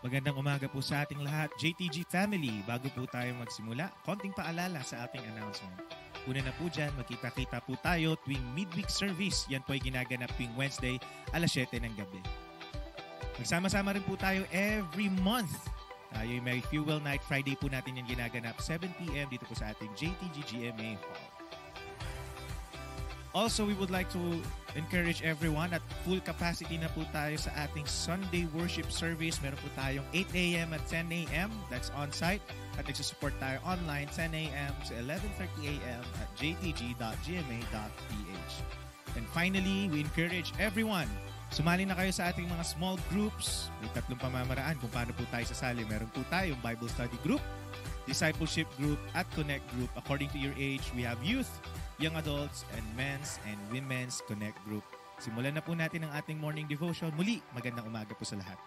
Magandang umaga po sa ating lahat, JTG family. Bago po tayo magsimula, konting paalala sa ating announcement. Una na po dyan, magkita-kita po tayo tuwing midweek service. Yan po ay ginaganap tuwing Wednesday, alas 7 ng gabi. Magsama-sama rin po tayo every month. Tayo yung may Fuel Night Friday po natin yung ginaganap 7 p.m. dito po sa ating JTG GMA Hall. Also, we would like to encourage everyone at full capacity na po tayo sa ating Sunday worship service. Meron po tayong 8 a.m. at 10 a.m. That's on-site. At nagsusupport tayo online 10 a.m. to 11:30 a.m. at jtg.gma.ph. And finally, we encourage everyone, sumali na kayo sa ating mga small groups. May 3 pamamaraan kung paano po tayo sasali. Meron po tayong Bible study group, discipleship group, at connect group. According to your age, we have youth, young adults, and men's and women's connect group. Simulan na po natin ang ating morning devotion. Muli, magandang umaga po sa lahat.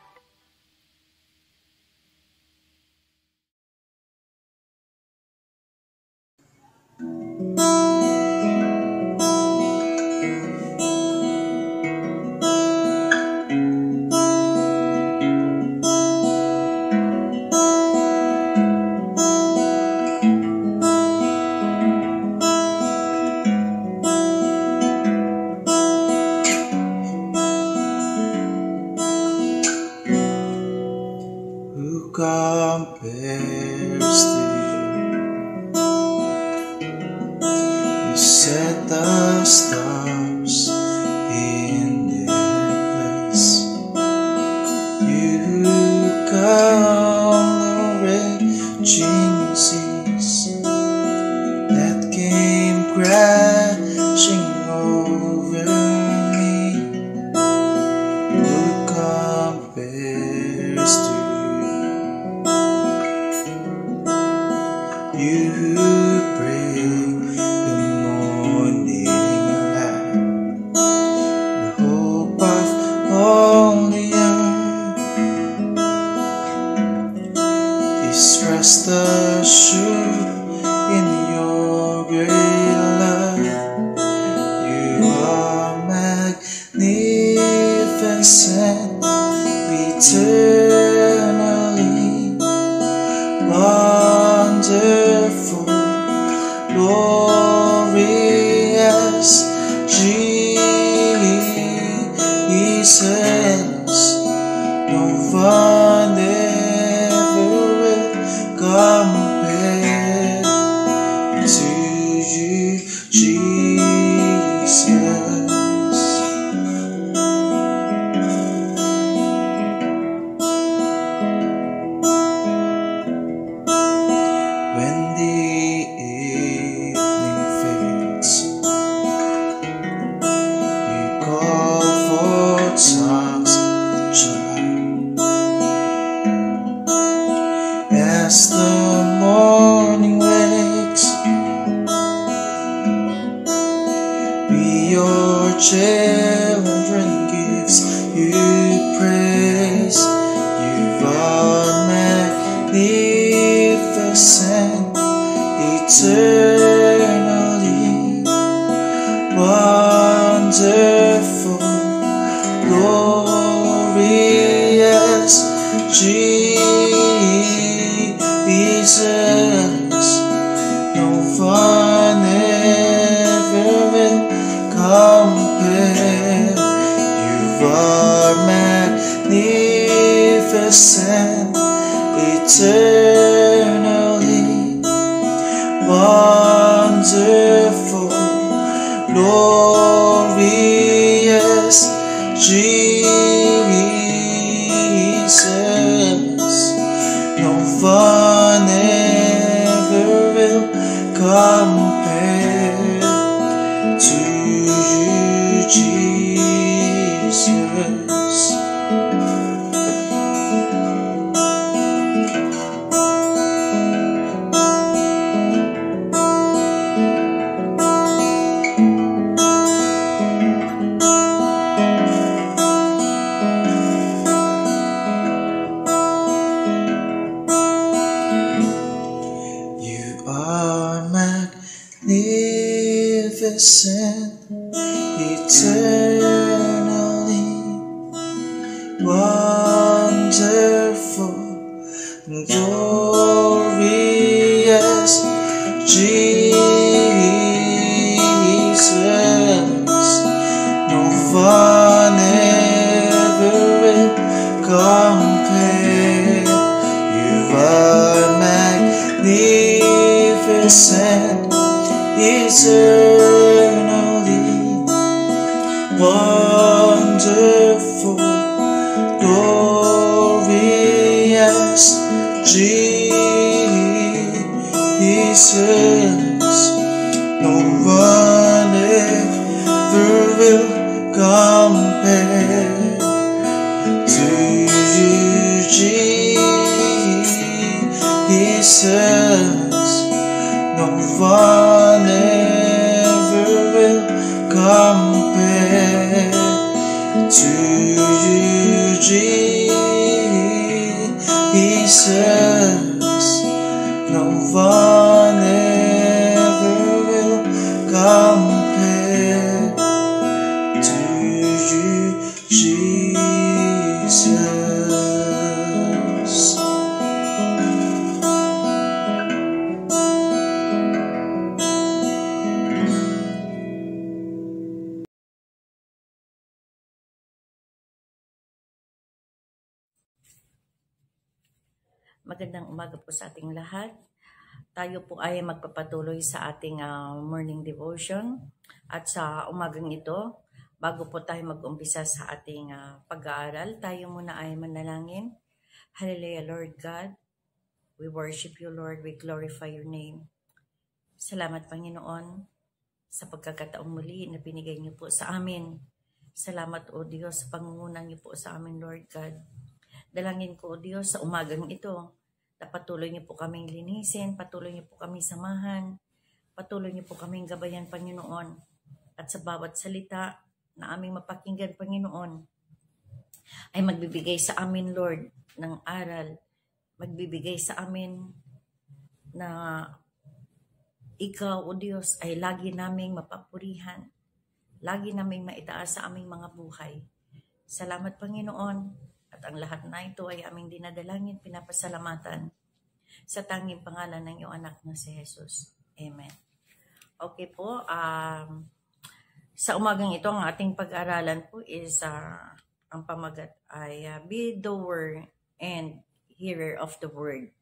magnificent, eternally wonderful. and eternally wonderful, glorious Jesus. No one ever will compare to you, Jesus. No one ever will compare to you, Jesus. No one ever will compare to you, Jesus. Magandang umaga po sa ating lahat. Tayo po ay magpapatuloy sa ating morning devotion. At sa umagang ito, bago po tayo mag-umpisa sa ating pag-aaral, tayo muna ay manalangin. Hallelujah, Lord God. We worship you, Lord. We glorify your name. Salamat, Panginoon, sa pagkakataong muli na binigay niyo po sa amin. Salamat, O Diyos, sa pangunguna niyo po sa amin, Lord God. Dalangin ko, O Diyos, sa umagang ito, na patuloy niyo po kaming linisin, patuloy niyo po kaming samahan, patuloy niyo po kaming gabayan, Panginoon. At sa bawat salita na aming mapakinggan, Panginoon, ay magbibigay sa amin, Lord, ng aral, magbibigay sa amin na Ikaw, O Diyos, ay lagi naming mapapurihan, lagi naming maitaas sa aming mga buhay. Salamat, Panginoon. At ang lahat na ito ay aming dinadalangin, pinapasalamatan sa tanging pangalan ng iyong anak na si Jesus. Amen. Okay po, sa umagang ito, ang ating pag-aralan po is, ang pamagat ay be doer and hearer of the word.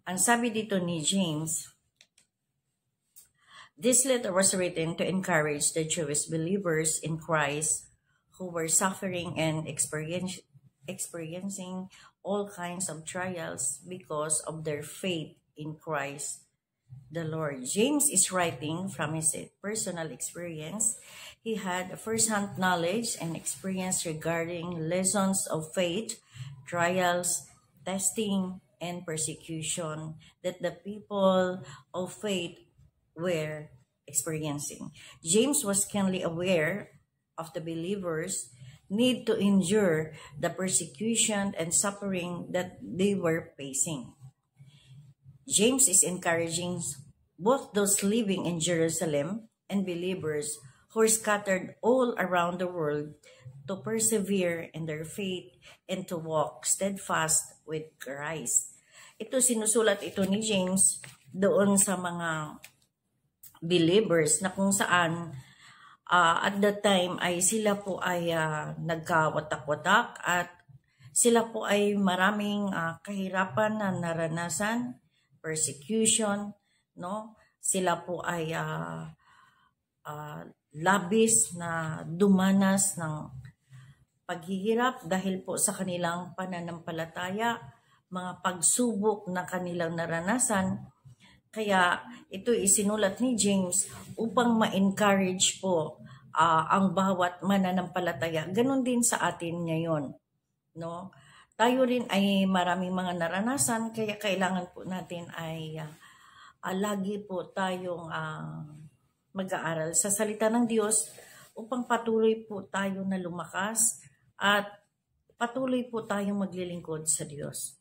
Ang sabi dito ni James, this letter was written to encourage the Jewish believers in Christ who were suffering and experiencing all kinds of trials because of their faith in Christ the Lord. James is writing from his personal experience. He had first-hand knowledge and experience regarding lessons of faith, trials, testing, and persecution that the people of faith were experiencing. James was keenly aware of the believers' need to endure the persecution and suffering that they were facing. James is encouraging both those living in Jerusalem and believers who are scattered all around the world to persevere in their faith and to walk steadfast with Christ. Ito, sinusulat ito ni James doon sa mga believers na kung saan at that time ay sila po ay nagkawatak-watak at sila po ay maraming kahirapan na naranasan, persecution, no? Sila po ay labis na dumanas ng paghihirap dahil po sa kanilang pananampalataya, mga pagsubok na kanilang naranasan. Kaya ito isinulat ni James upang ma-encourage po ang bawat mananampalataya. Ganon din sa atin ngayon, no? Tayo rin ay maraming mga naranasan, kaya kailangan po natin ay lagi po tayong mag-aaral sa salita ng Diyos upang patuloy po tayo na lumakas at patuloy po tayong maglilingkod sa Diyos.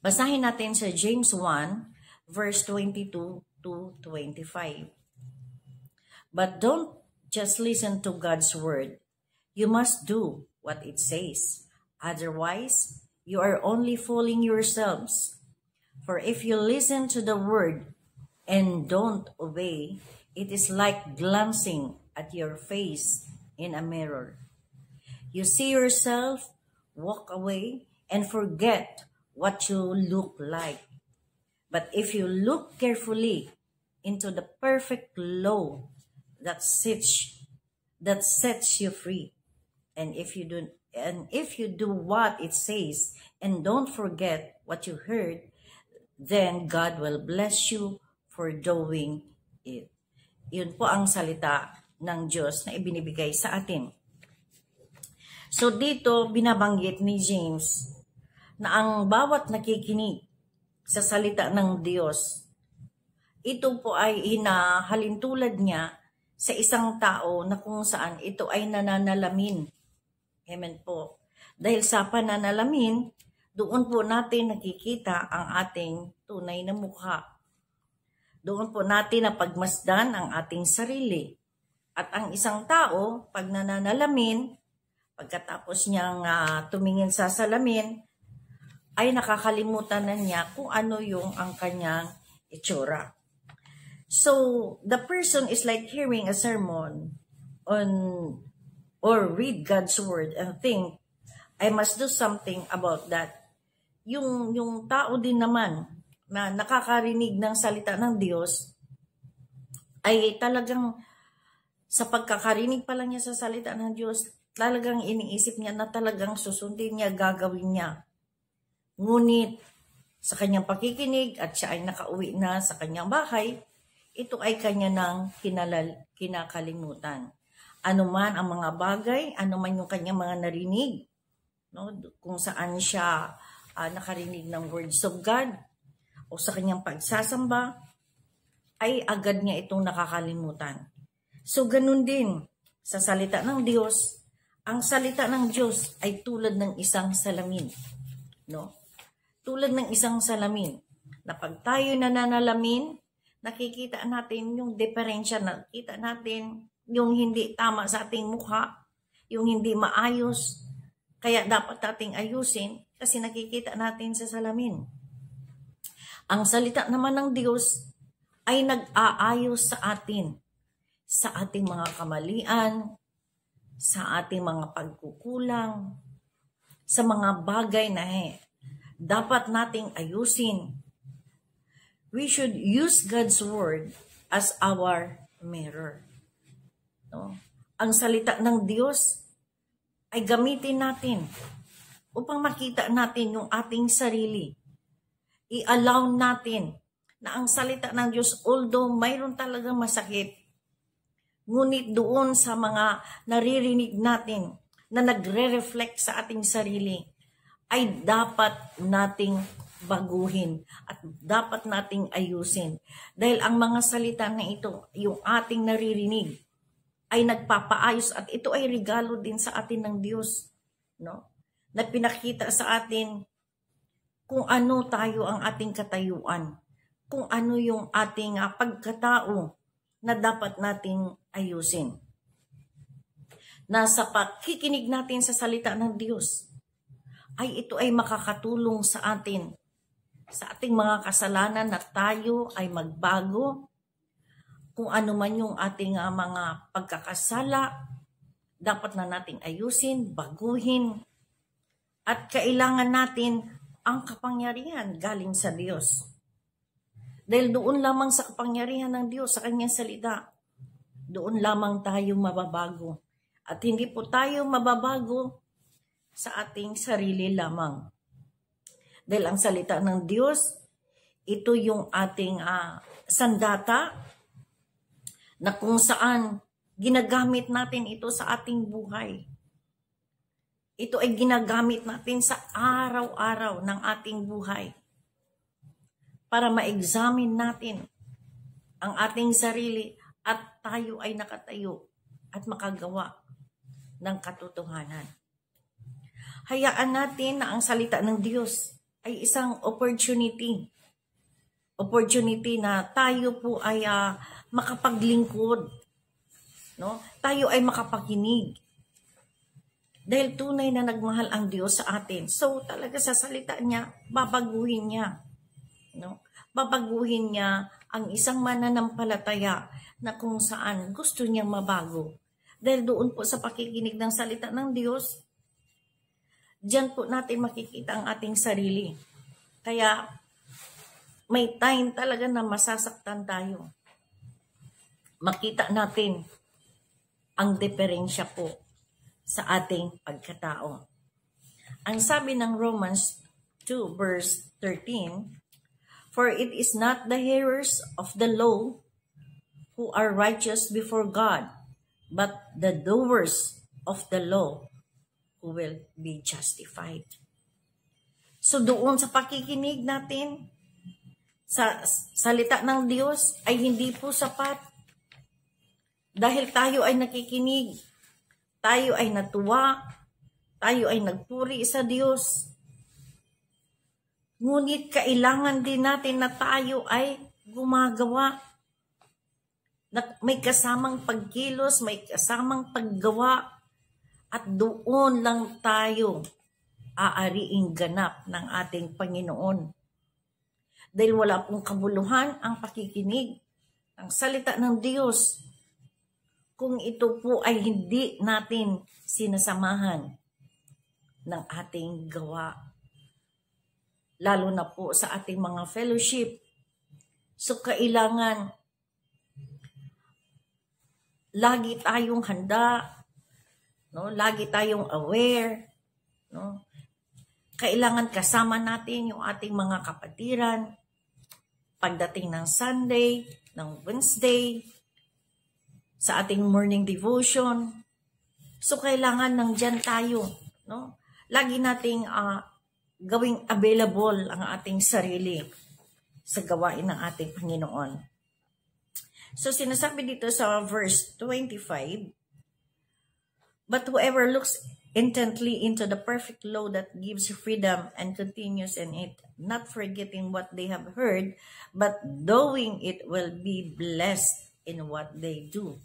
Basahin natin sa James 1, verse 22 to 25. But don't just listen to God's word. You must do what it says. Otherwise, you are only fooling yourselves. For if you listen to the word and don't obey, it is like glancing at your face in a mirror. You see yourself, walk away, and forget what you look like. But if you look carefully into the perfect law that sets you free, and if you do what it says and don't forget what you heard, then God will bless you for doing it. Yun po ang salita ng Diyos na ibinibigay sa atin. So dito binabanggit ni James na ang bawat nakikinig sa salita ng Diyos, ito po ay hinahalintulad niya sa isang tao na kung saan ito ay nananalamin. Amen po. Dahil sa pananalamin, doon po natin nakikita ang ating tunay na mukha. Doon po natin napagmasdan ang ating sarili. At ang isang tao, pag nananalamin, pagkatapos niyang tumingin sa salamin, ay nakakalimutan na niya kung ano yung ang kanyang itsura. So, the person is like hearing a sermon or read God's word and think, I must do something about that. Yung tao din naman na nakakarinig ng salita ng Diyos ay talagang sa pagkakarinig pa lang niya sa salita ng Diyos, talagang iniisip niya na talagang susundin niya, gagawin niya. Ngunit sa kanyang pakikinig at siya ay nakauwi na sa kanyang bahay, ito ay kanya nang kinakalimutan. Ano man ang mga bagay, ano man yung kanyang mga narinig, no? Kung saan siya nakarinig ng words of God o sa kanyang pagsasamba, ay agad niya itong nakakalimutan. So ganun din sa salita ng Diyos, ang salita ng Diyos ay tulad ng isang salamin. No? Tulad ng isang salamin na pag tayo nananalamin, nakikita natin yung diferensya, nakikita natin yung hindi tama sa ating mukha, yung hindi maayos, kaya dapat nating ayusin kasi nakikita natin sa salamin. Ang salita naman ng Diyos ay nag-aayos sa atin, sa ating mga kamalian, sa ating mga pagkukulang, sa mga bagay na dapat nating ayusin. We should use God's word as our mirror. No? Ang salita ng Diyos ay gamitin natin upang makita natin yung ating sarili. I-allow natin na ang salita ng Diyos, although mayroon talagang masakit, ngunit doon sa mga naririnig natin na nagre-reflect sa ating sarili, ay dapat nating baguhin at dapat nating ayusin. Dahil ang mga salita na ito, yung ating naririnig, ay nagpapaayos at ito ay regalo din sa atin ng Diyos. No? Na pinakita sa atin kung ano tayo ang ating katayuan, kung ano yung ating pagkatao na dapat nating ayusin. Na sa pakikinig natin sa salita ng Diyos, ay ito ay makakatulong sa atin, sa ating mga kasalanan na tayo ay magbago, kung ano man yung ating mga pagkakasala, dapat na nating ayusin, baguhin, at kailangan natin ang kapangyarihan galing sa Diyos. Dahil doon lamang sa kapangyarihan ng Diyos, sa kanyang salita, doon lamang tayo mababago. At hindi po tayo mababago sa ating sarili lamang. Dahil ang salita ng Diyos, ito yung ating sandata na kung saan ginagamit natin ito sa ating buhay. Ito ay ginagamit natin sa araw-araw ng ating buhay para ma-examine natin ang ating sarili at tayo ay nakatayo at makagawa ng katotohanan. Hayaan natin na ang salita ng Diyos ay isang opportunity. Opportunity na tayo po ay makapaglingkod. No? Tayo ay makapakinig. Dahil tunay na nagmahal ang Diyos sa atin. So talaga sa salita niya, babaguhin niya. No? Babaguhin niya ang isang mananampalataya na kung saan gusto niyang mabago. Dahil doon po sa pakikinig ng salita ng Diyos, diyan po natin makikita ang ating sarili. Kaya may time talaga na masasaktan tayo. Makita natin ang diferensya po sa ating pagkatao. Ang sabi ng Romans 2 verse 13, "For it is not the hearers of the law who are righteous before God, but the doers of the law who will be justified." So doon sa pakikinig natin sa salita ng Diyos ay hindi po sapat. Dahil tayo ay nakikinig, tayo ay natuwa, tayo ay nagpuri sa Diyos. Ngunit kailangan din natin na tayo ay gumagawa. May kasamang pagkilos, may kasamang paggawa, at doon lang tayo aariing ganap ng ating Panginoon. Dahil wala pong kabuluhan ang pakikinig ng salita ng Diyos kung ito po ay hindi natin sinasamahan ng ating gawa. Lalo na po sa ating mga fellowship. So kailangan lagi tayong handa, no? Lagi tayong aware, no? Kailangan kasama natin yung ating mga kapatiran pagdating ng Sunday, ng Wednesday, sa ating morning devotion. So kailangan nandyan tayo, no? Lagi nating gawing available ang ating sarili sa gawain ng ating Panginoon. So sinasabi dito sa verse 25, "But whoever looks intently into the perfect law that gives freedom and continues in it, not forgetting what they have heard, but doing it, will be blessed in what they do."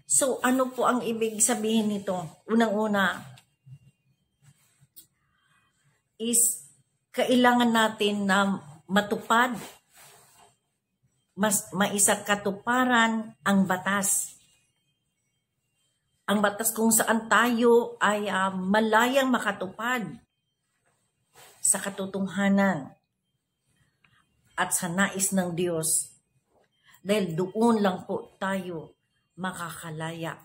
So ano po ang ibig sabihin nito? Unang-una is kailangan natin na matupad, maisakatuparan ang batas. Ang batas kung saan tayo ay malayang makatupad sa katotohanan at sa nais ng Diyos. Dahil doon lang po tayo makakalaya.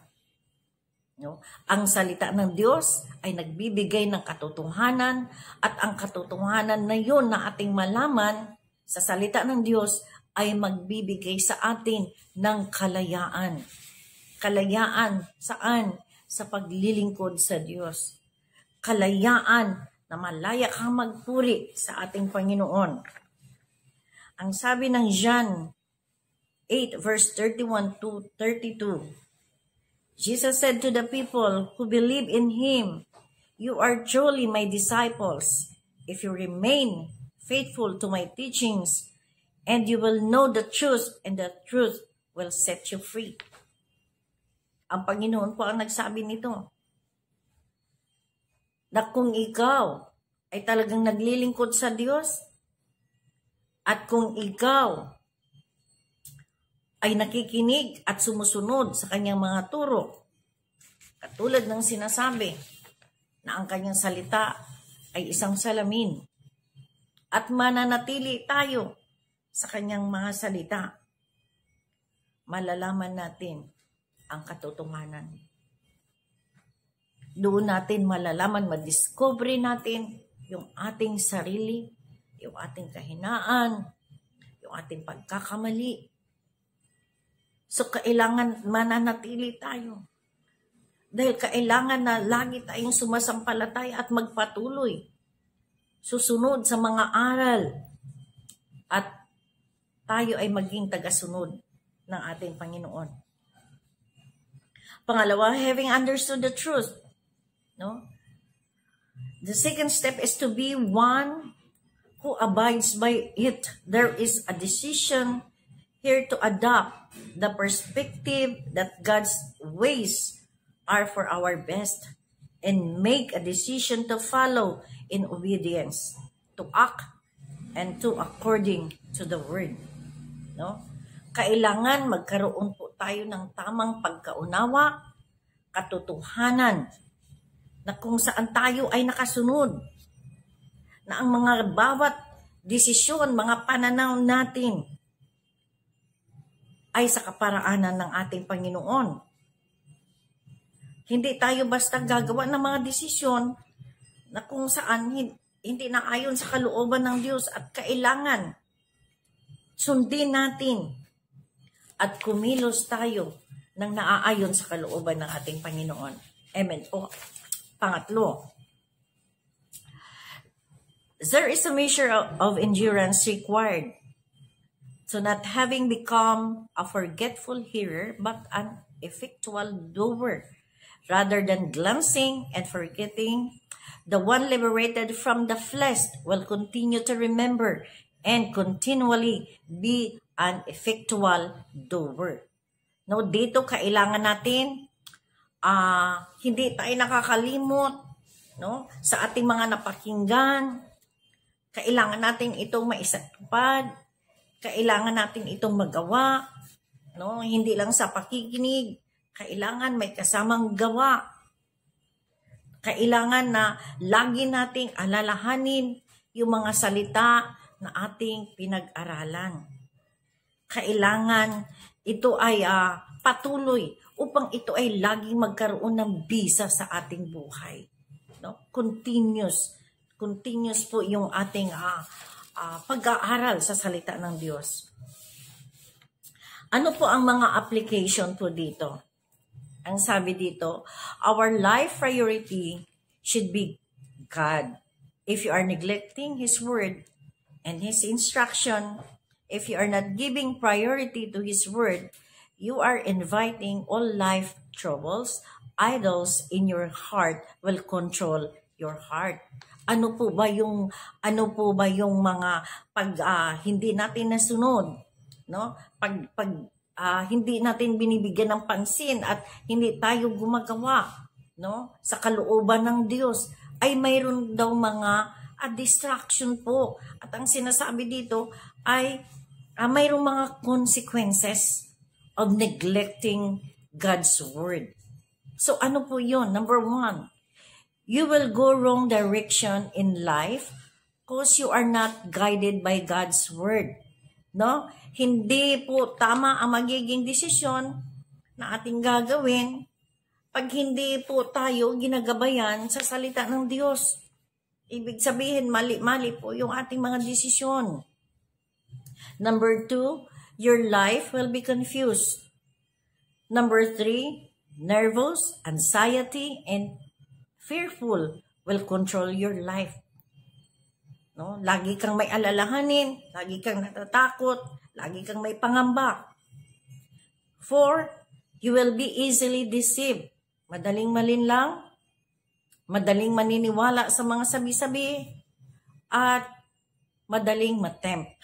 No? Ang salita ng Diyos ay nagbibigay ng katotohanan, at ang katotohanan na yun na ating malaman sa salita ng Diyos ay magbibigay sa atin ng kalayaan. Kalayaan saan? Sa paglilingkod sa Diyos. Kalayaan na malaya kang magpuri sa ating Panginoon. Ang sabi ng John 8 verse 31 to 32, Jesus said to the people who believe in Him, "You are truly my disciples if you remain faithful to my teachings, and you will know the truth, and the truth will set you free." Ang Panginoon po ang nagsabi nito. Na kung ikaw ay talagang naglilingkod sa Diyos, at kung ikaw ay nakikinig at sumusunod sa kanyang mga turo, katulad ng sinasabi na ang kanyang salita ay isang salamin, at mananatili tayo sa kanyang mga salita, malalaman natin ang katotohanan. Doon natin malalaman, madiscover natin yung ating sarili, yung ating kahinaan, yung ating pagkakamali. So kailangan mananatili tayo. Dahil kailangan na lagi tayong sumasampalataya at magpatuloy. Susunod sa mga aral. At tayo ay maging tagasunod ng ating Panginoon. Pangalawa, having understood the truth. No? The second step is to be one who abides by it. There is a decision here to adopt the perspective that God's ways are for our best, and make a decision to follow in obedience, to act and to according to the word. No? Kailangan magkaroon po tayo ng tamang pagkaunawa, katotohanan, na kung saan tayo ay nakasunod, na ang mga bawat desisyon, mga pananaw natin ay sa kaparaanan ng ating Panginoon. Hindi tayo basta gagawa ng mga desisyon na kung saan hindi na ayon sa kalooban ng Diyos at kailangan sundin natin at kumilos tayo ng naaayon sa kalooban ng ating Panginoon. Amen. O, pangatlo, there is a measure of endurance required. So not having become a forgetful hearer, but an effectual doer, rather than glancing and forgetting, the one liberated from the flesh will continue to remember and continually be an effectual doer. No, dito kailangan natin hindi tayo nakakalimot, no, sa ating mga napakinggan. Kailangan natin itong maisatupad. Kailangan natin itong magawa, no? Hindi lang sa pakikinig, kailangan may kasamang gawa. Kailangan na lagi nating alalahanin yung mga salita na ating pinag-aralan. Kailangan ito ay patuloy upang ito ay laging magkaroon ng bisa sa ating buhay. No? Continuous po yung ating pag-aaral sa salita ng Diyos. Ano po ang mga application po dito? Ang sabi dito, our life priority should be God. If you are neglecting His word and His instruction, if you are not giving priority to His word, you are inviting all life troubles. Idols in your heart will control your heart. Ano po ba yung mga pag hindi natin nasunod, no? Pag hindi natin binibigyan ng pansin at hindi tayo gumagawa, no, sa kalooban ng Diyos, ay mayroon daw mga distraction po. At ang sinasabi dito ay mayroong mga consequences of neglecting God's word. So ano po yun? Number 1, you will go wrong direction in life because you are not guided by God's word. No? Hindi po tama ang magiging desisyon na ating gagawin pag hindi po tayo ginagabayan sa salita ng Diyos. Ibig sabihin, mali-mali po yung ating mga desisyon. Number 2, your life will be confused. Number 3, nervous, anxiety, and fearful will control your life. No? Lagi kang may alalahanin, lagi kang natatakot, lagi kang may pangamba. 4, you will be easily deceived. Madaling malinlang, madaling maniniwala sa mga sabi-sabi, at madaling matempt.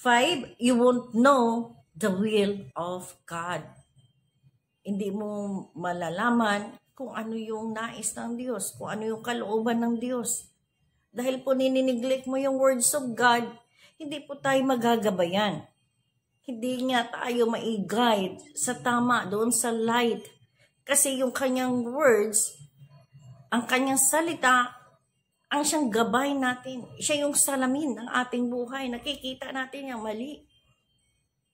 5, you won't know the will of God. Hindi mo malalaman kung ano yung nais ng Diyos, kung ano yung kalooban ng Diyos. Dahil po ninineglect mo yung words of God, hindi po tayo magagabayan. Hindi nga tayo mai-guide sa tama, doon sa light. Kasi yung kanyang words, ang kanyang salita, ang siyang gabay natin. Siya yung salamin ng ating buhay. Nakikita natin yung mali.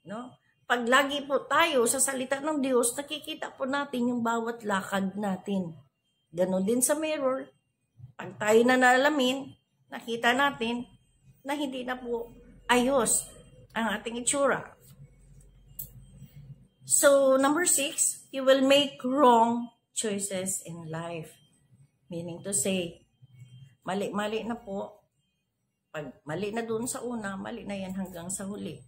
No? Pag lagi po tayo sa salita ng Diyos, nakikita po natin yung bawat lakad natin. Ganon din sa mirror. Pag tayo na naalamin, nakita natin na hindi na po ayos ang ating itsura. So, number 6, you will make wrong choices in life. Meaning to say, mali-mali na po. Pag mali na doon sa una, mali na yan hanggang sa huli.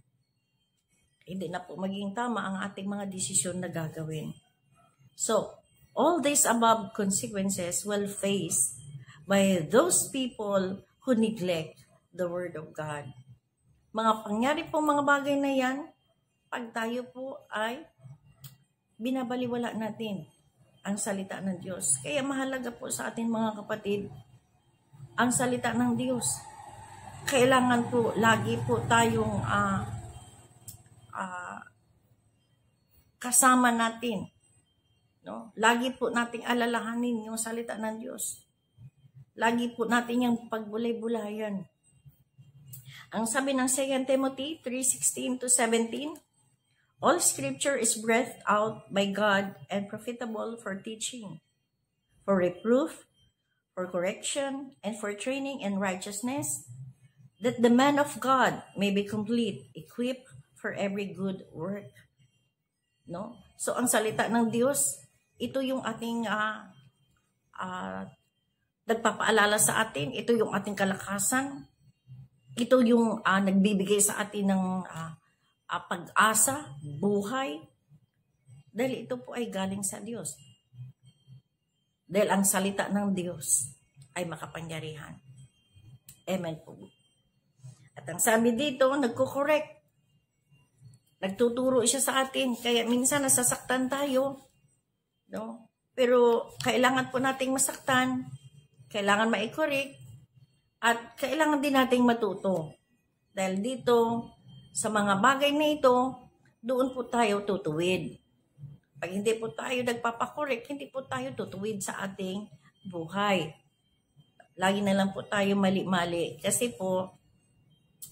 Hindi na po maging tama ang ating mga desisyon na gagawin. So, all these above consequences will face by those people who neglect the Word of God. Mga pangyari po mga bagay na yan, pag tayo po ay binabaliwala natin ang salita ng Diyos. Kaya mahalaga po sa atin mga kapatid, ang salita ng Diyos. Kailangan po, lagi po tayong kasama natin. No? Lagi po nating alalahanin yung salita ng Diyos. Lagi po natin yung pagbulay-bulayan. Ang sabi ng 2 Timothy 3:16-17, all scripture is breathed out by God and profitable for teaching, for reproof, for correction, and for training in righteousness, that the man of God may be complete, equipped for every good work. No? So, ang salita ng Diyos, ito yung ating nagpapaalala sa atin, ito yung ating kalakasan, ito yung nagbibigay sa atin ng pag-asa, buhay, dahil ito po ay galing sa Diyos. Dahil ang salita ng Diyos ay makapangyarihan. Amen po. At ang sabi dito, nagko-correct. Nagtuturo siya sa atin. Kaya minsan nasasaktan tayo. No? Pero kailangan po nating masaktan. Kailangan ma-correct. At kailangan din nating matuto. Dahil dito, sa mga bagay na ito, doon po tayo tutuwid. Pag hindi po tayo nagpapakorek, hindi po tayo tutuwid sa ating buhay. Lagi na lang po tayo mali-mali. Kasi po,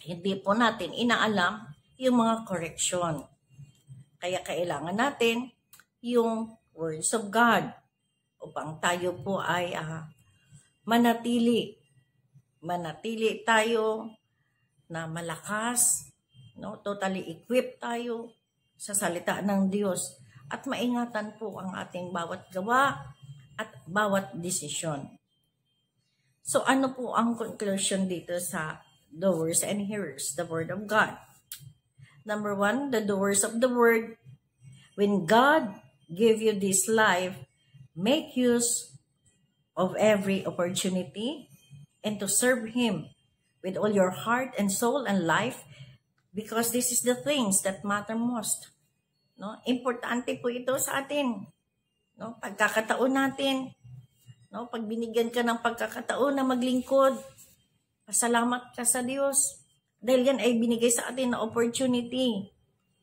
hindi po natin inaalam yung mga correction. Kaya kailangan natin yung words of God upang tayo po ay manatili. Manatili tayo na malakas, no? Totally equipped tayo sa salita ng Diyos at maingatan po ang ating bawat gawa at bawat desisyon. So ano po ang conclusion dito sa doers and hearers, the Word of God? Number 1, the doers of the Word. When God give you this life, make use of every opportunity and to serve Him with all your heart and soul and life, because this is the things that matter most. No? Importante po ito sa atin. No? Pagkakataon natin, no? Pag binigyan ka ng pagkakataon na maglingkod, pasalamat ka sa Diyos. Dahil yan ay binigay sa atin na opportunity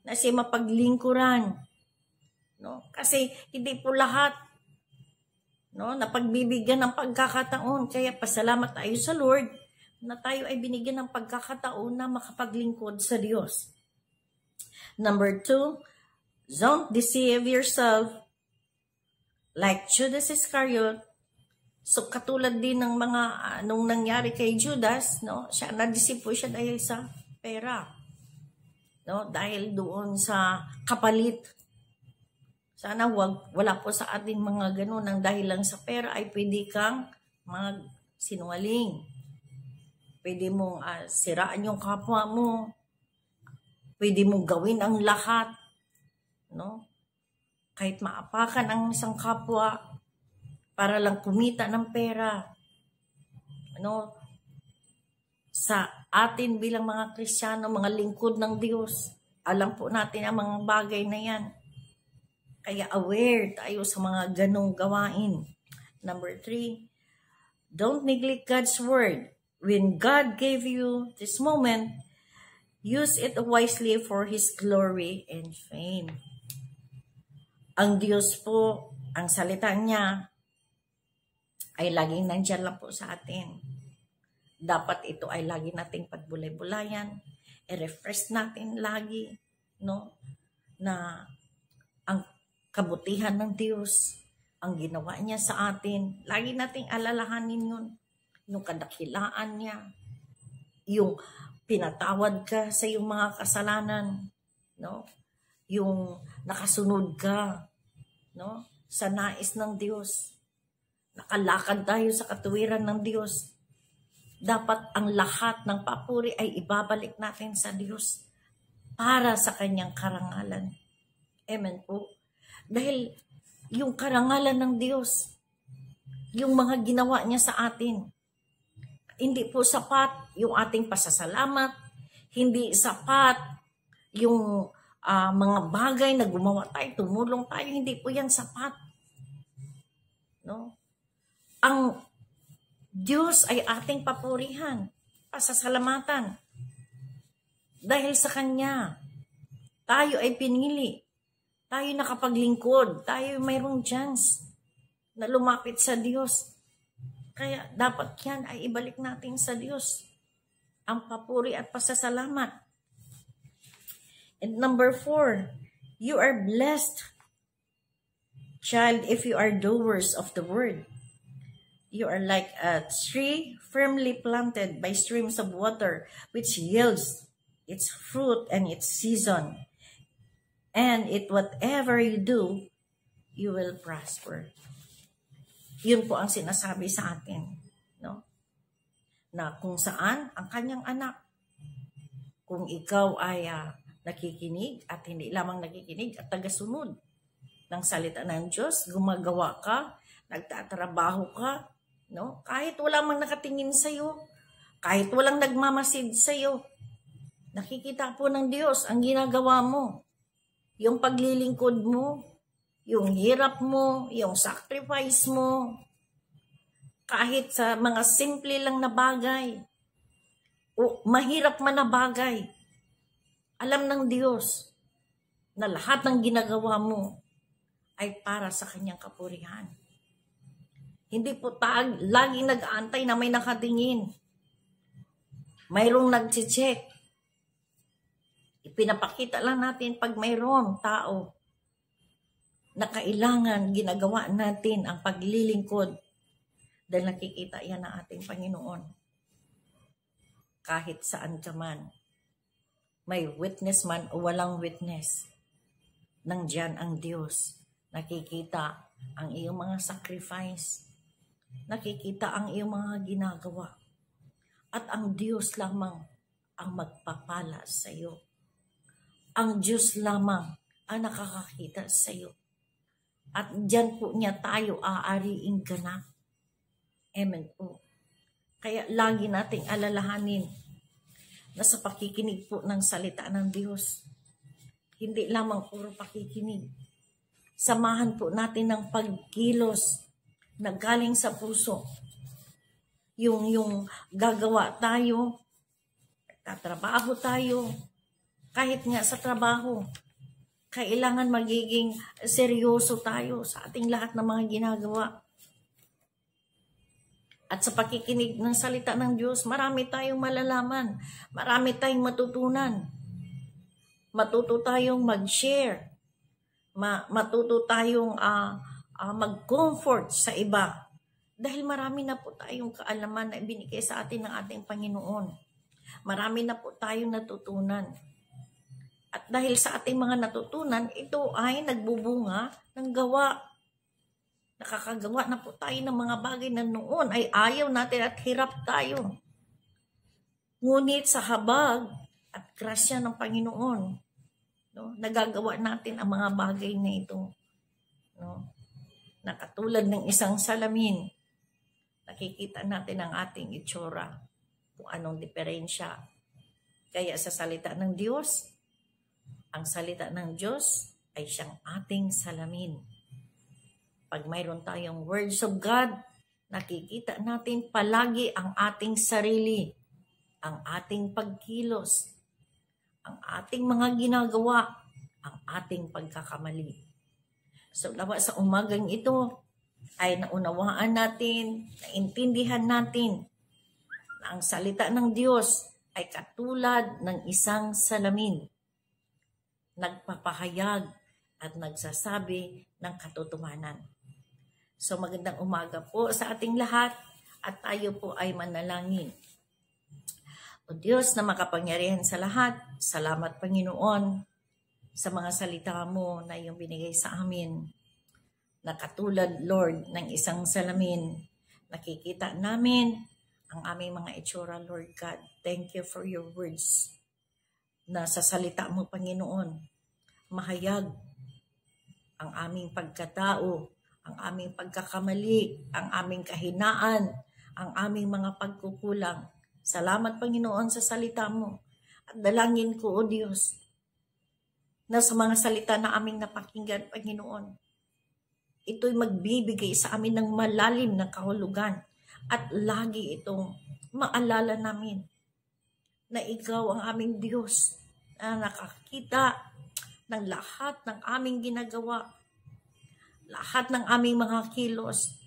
na siya mapaglingkuran. No? Kasi hindi po lahat, no, na pagbibigyan ng pagkakataon. Kaya pasalamat tayo sa Lord na tayo ay binigyan ng pagkakataon na makapaglingkod sa Diyos. Number 2, don't deceive yourself like Judas Iscariot. So katulad din ng mga nung nangyari kay Judas, no, siya na-deceive po siya dahil sa pera. No, dahil doon sa kapalit. Sana wala po sa ating mga ganun nang dahil lang sa pera ay pwede kang magsinungaling. Pwede mong siraan yung kapwa mo. Pwede mong gawin ang lahat, no? Kahit maapakan ang isang kapwa para lang kumita ng pera. Ano? Sa atin bilang mga Kristiyano, mga lingkod ng Diyos, alam po natin ang mga bagay na yan. Kaya aware tayo sa mga ganong gawain. Number 3, don't neglect God's word. When God gave you this moment, use it wisely for His glory and fame. Ang Diyos po, ang salita niya, ay laging nandyan lang po sa atin. Dapat ito ay lagi nating pagbulay-bulayan, i-refresh natin lagi, no? Na ang kabutihan ng Diyos, ang ginawa niya sa atin, lagi nating alalahanin yun. Yung kadakilaan niya, yung pinatawad ka sa iyong mga kasalanan, no? Yung nakasunod ka, no? Sa nais ng Diyos. Nakalakad tayo sa katuwiran ng Diyos. Dapat ang lahat ng papuri ay ibabalik natin sa Diyos para sa kanyang karangalan. Amen po. Dahil yung karangalan ng Diyos, yung mga ginawa niya sa atin, hindi po sapat yung ating pasasalamat, hindi sapat yung mga bagay na gumawa tayo, tumulong tayo, hindi po yan sapat. No? Ang Diyos ay ating papurihan, pasasalamatan. Dahil sa Kanya, tayo ay pinili. Tayo nakapaglingkod. Tayo mayroong chance na lumapit sa Diyos. Kaya dapat yan ay ibalik natin sa Diyos. Ang papuri at pasasalamat. And number 4, you are blessed, child, if you are doers of the word. You are like a tree firmly planted by streams of water, which yields its fruit and its season. And whatever you do, you will prosper. Yun po ang sinasabi sa atin, no? Na kung saan ang kanyang anak, kung ikaw ay nakikinig at hindi lamang nakikinig at tagasunod ng salita ng Diyos, gumagawa ka, nagtatrabaho ka, no? Kahit walang mang nakatingin sa iyo, kahit walang nagmamasid sa iyo, nakikita po ng Diyos ang ginagawa mo. Yung paglilingkod mo, yung hirap mo, yung sacrifice mo, kahit sa mga simple lang na bagay, o mahirap man na bagay, alam ng Diyos na lahat ng ginagawa mo ay para sa kanyang kapurihan. Hindi po laging nag-aantay na may nakatingin. Mayroong nag-check. Ipinapakita lang natin pag mayroong tao na kailangan ginagawa natin ang paglilingkod dahil nakikita yan ng ating Panginoon. Kahit saan ka man, may witness man o walang witness, nandiyan ang Diyos. Nakikita ang iyong mga sacrifice. Nakikita ang iyong mga ginagawa. At ang Diyos lamang ang magpapala sa iyo. Ang Diyos lamang ang nakakakita sa iyo. At dyan po niya tayo aariing ganap. Amen po. Kaya lagi nating alalahanin na sa pakikinig po ng salita ng Diyos, hindi lamang puro pakikinig. Samahan po natin ng pagkilos na galing sa puso. Yung gagawa tayo, tatrabaho tayo, kahit nga sa trabaho, kailangan magiging seryoso tayo sa ating lahat ng mga ginagawa. At sa pakikinig ng salita ng Diyos, marami tayong malalaman. Marami tayong matutunan. Matuto tayong mag-share. Matuto tayong mag-comfort sa iba. Dahil marami na po tayong kaalaman na ibinigay sa atin ng ating Panginoon. Marami na po tayong natutunan. At dahil sa ating mga natutunan, ito ay nagbubunga ng gawa. Nakakagawa na po tayo ng mga bagay na noon ay ayaw natin at hirap tayo. Ngunit sa habag at grasya ng Panginoon, no, nagagawa natin ang mga bagay na ito. No? Na katulad ng isang salamin, nakikita natin ang ating itsura, kung anong diferensya. Kaya sa salita ng Diyos, ang salita ng Diyos ay siyang ating salamin. Pag mayroon tayong words of God, nakikita natin palagi ang ating sarili, ang ating pagkilos, ang ating mga ginagawa, ang ating pagkakamali. So, lawa sa umagang ito ay naunawaan natin, naintindihan natin na ang salita ng Diyos ay katulad ng isang salamin. Nagpapahayag at nagsasabi ng katotohanan. So magandang umaga po sa ating lahat at tayo po ay manalangin. O Diyos na makapangyarihan sa lahat, salamat Panginoon sa mga salita mo na iyong binigay sa amin. Na katulad, Lord, ng isang salamin, nakikita namin ang aming mga itsura, Lord God. Thank you for your words na sa salita mo, Panginoon, mahayag ang aming pagkatao, ang aming pagkakamali, ang aming kahinaan, ang aming mga pagkukulang. Salamat, Panginoon, sa salita mo. At dalangin ko, O Diyos, na sa mga salita na aming napakinggan, Panginoon, ito'y magbibigay sa amin ng malalim na kahulugan at lagi itong maalala namin na ikaw ang aming Diyos na nakakita ng lahat ng aming ginagawa, lahat ng aming mga kilos,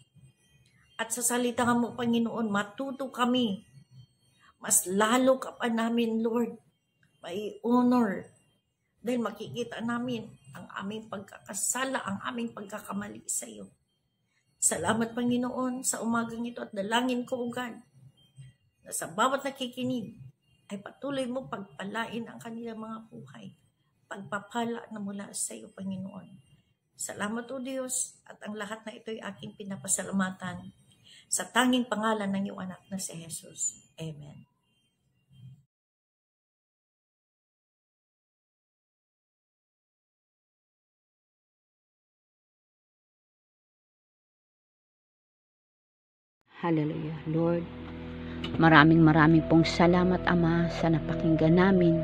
At sa salita mo, Panginoon, matuto kami. Mas lalo ka pa namin, Lord, may honor. Dahil makikita namin ang aming pagkakasala, ang aming pagkakamali sa iyo. Salamat, Panginoon, sa umagang ito at dalangin ko, O God, na sa bawat nakikinig ay patuloy mo pagpalain ang kanilang mga buhay. Pagpapala na mula sa iyo, Panginoon. Salamat, O Diyos, at ang lahat na ito ay aking pinapasalamatan sa tanging pangalan ng iyong anak na si Jesus. Amen. Hallelujah. Lord, maraming pong salamat, Ama, sa napakinggan namin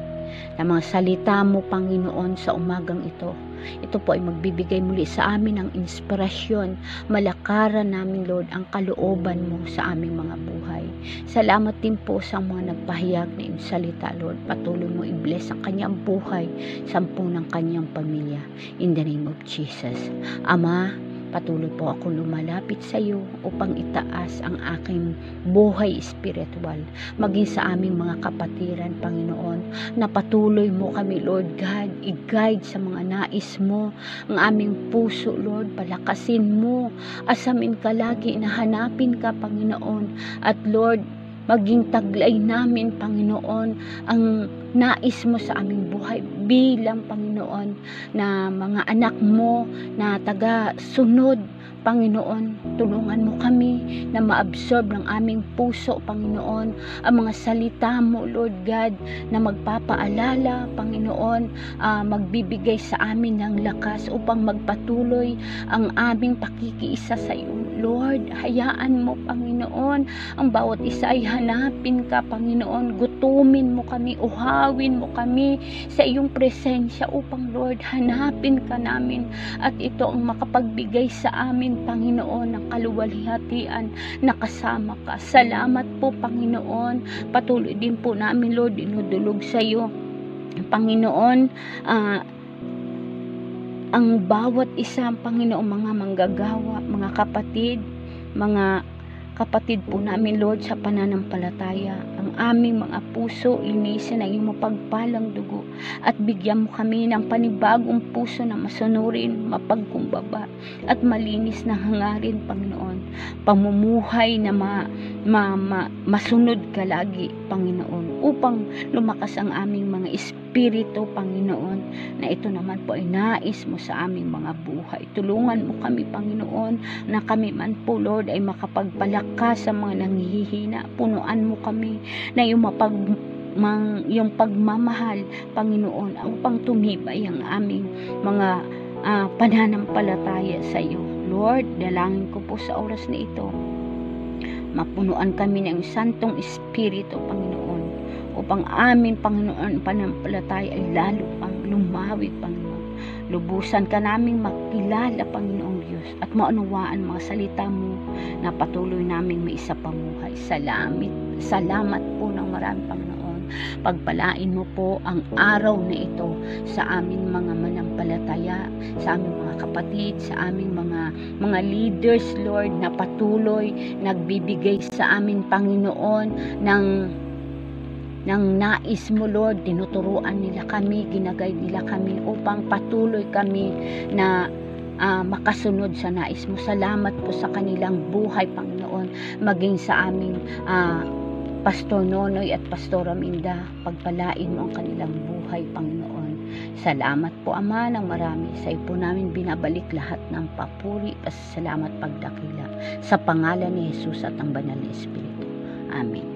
na mga salita mo, Panginoon, sa umagang ito. Ito po ay magbibigay muli sa amin ng inspirasyon, malakaran namin, Lord, ang kalooban mo sa aming mga buhay. Salamat din po sa mga nagpahayag na iyong salita, Lord. Patuloy mo i-bless ang kanyang buhay, sampung ng kanyang pamilya. In the name of Jesus. Ama, patuloy po ako lumalapit sa iyo upang itaas ang aking buhay espiritual, maging sa aming mga kapatiran, Panginoon, na patuloy mo kami, Lord God, i-guide sa mga nais mo, ang aming puso, Lord, palakasin mo, asamin ka lagi na hanapin ka, Panginoon, at Lord, maging taglay namin, Panginoon, ang nais mo sa aming buhay bilang, Panginoon, na mga anak mo na taga-sunod, Panginoon. Tulungan mo kami na ma-absorb ng aming puso, Panginoon, ang mga salita mo, Lord God, na magpapaalala, Panginoon, magbibigay sa amin ng lakas upang magpatuloy ang aming pakikiisa sa iyo, Lord. Hayaan mo, Panginoon, ang bawat isa ay hanapin ka, Panginoon. Gutumin mo kami, uhawin mo kami sa iyong presensya upang, Lord, hanapin ka namin at ito ang makapagbigay sa amin, Panginoon, ng kaluwalhatian na kasama ka. Salamat po, Panginoon. Patuloy din po namin, Lord, dinudulog sa iyo, Panginoon, ang bawat isa, Panginoon, mga manggagawa, mga kapatid po namin, Lord, sa pananampalataya. Ang aming mga puso, linisin ang iyong mapagpalang dugo at bigyan mo kami ng panibagong puso na masunurin, mapagkumbaba at malinis na hangarin, Panginoon. Pamumuhay na masunod ka lagi, Panginoon, upang lumakas ang aming mga espiritu, Panginoon, na ito naman po ay nais mo sa aming mga buhay. Tulungan mo kami, Panginoon, na kami man po, Lord, ay makapagpalakas sa mga nanghihina. Punuan mo kami na yung pagmamahal, Panginoon, upang tumibay ang aming mga pananampalataya sa iyo. Lord, dalangin ko po sa oras na ito, mapunuan kami ng Santong Espiritu, Panginoon, upang amin, Panginoon, pananampalataya ay lalo pang lumawi, Panginoon. Lubusan ka naming makilala, Panginoong Diyos, at maunawaan mga salita mo na patuloy naming maisapamuhay. Salamat po ng marami, Panginoon. Pagpalain mo po ang araw na ito sa aming mga manampalataya, sa aming mga kapatid, sa aming mga leaders, Lord, na patuloy nagbibigay sa amin, Panginoon, ng nais mo, Lord. Tinuturuan nila kami, ginagay nila kami upang patuloy kami na makasunod sa nais mo. Salamat po sa kanilang buhay, Panginoon, maging sa aming Pastor Nonoy at Pastora Minda. Pagpalain mo ang kanilang buhay, Panginoon. Salamat po, Ama, ng marami. Sa iyo po namin binabalik lahat ng papuri, pasalamat, pagdakila sa pangalan ni Jesus at ang banal na Espiritu. Amen.